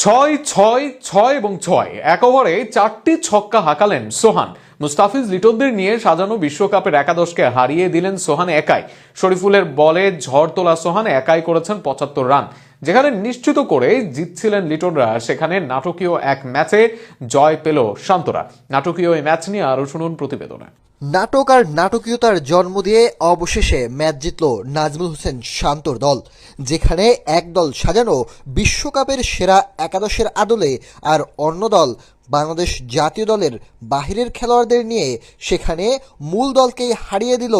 ছয় ছয় ছয় এবং ছয় এক ওভারে 4টি ছক্কা হাঁকালেন সোহান। মুস্তাফিজ লিটনদের নিয়ে সাজানো বিশ্বকাপের একাদশকে হারিয়ে দিলেন সোহান একাই। শরীফুলের বলে ঝড় তোলা সোহান একাই করেছেন 75 রান। যেখানে নিশ্চিত করে জিতছিলেন লিটনরা, সেখানে নাটকীয় এক ম্যাচে জয় পেল শান্তরা। নাটকীয় এই ম্যাচ নিয়ে আরো শুনুন প্রতিবেদনে। নাটক আর নাটকীয়তার জন্ম দিয়ে অবশেষে ম্যাচ জিতল নাজমুল হোসেন শান্তর দল, যেখানে এক দল সাজানো বিশ্বকাপের সেরা একাদশের আদলে আর অন্য দল বাংলাদেশ জাতীয় দলের বাহিরের খেলোয়াড়দের নিয়ে সেখানে মূল দলকেই হারিয়ে দিল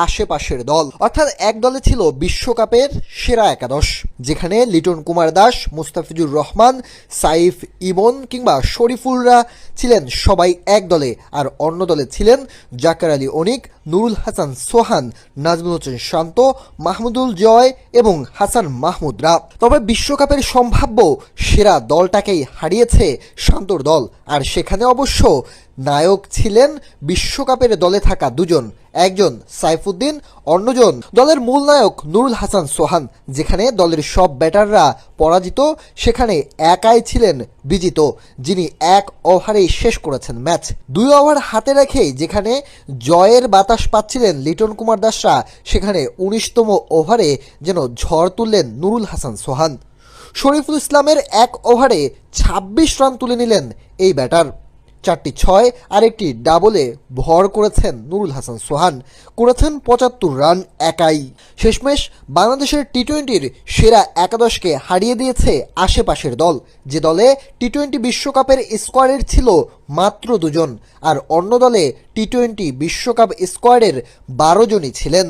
আশেপাশের দল। অর্থাৎ এক দলে ছিল বিশ্বকাপের সেরা একাদশ, যেখানে লিটন কুমার দাস, মুস্তাফিজুর রহমান, সাইফ ইমন কিংবা শরীফুলরা ছিলেন সবাই এক দলে, আর অন্য দলে ছিলেন জাকের আলী অনিক, নুরুল হাসান সোহান, নাজমুল হোসেন শান্ত, মাহমুদুল জয় এবং হাসান মাহমুদরা। তবে বিশ্বকাপের সম্ভাব্য সেরা দলটাকেই হারিয়েছে শান্তর দল, আর সেখানে অবশ্য নায়ক ছিলেন বিশ্বকাপের দলে থাকা দুজন, একজন সাইফুদ্দিন, অন্যজন দলের মূল নায়ক নুরুল হাসান সোহান। যেখানে দলের সব ব্যাটাররা পরাজিত, সেখানে একাই ছিলেন বিজিত, যিনি এক ওভারেই শেষ করেছেন ম্যাচ। 2 ওভার হাতে রেখেই যেখানে জয়ের বাতাস পাচ্ছিলেন লিটন কুমার দাসরা, সেখানে 19তম ওভারে যেন ঝড় তুললেন নুরুল হাসান সোহান। শরীফুল ইসলামের এক ওভারে 26 রান তুলে নিলেন এই ব্যাটার। 4টি ছয় আর একটি ডাবলে ভর করেছেন নুরুল হাসান সোহান, করেছেন 75 রান একাই। শেষমেশ বাংলাদেশের টি-20-র সেরা একাদশকে হারিয়ে দিয়েছে আশেপাশের দল, যে দলে টি-20 বিশ্বকাপের স্কোয়াডের ছিল মাত্র 2 জন, আর অন্য দলে টি-20 বিশ্বকাপ স্কোয়াডের 12 জনই ছিলেন।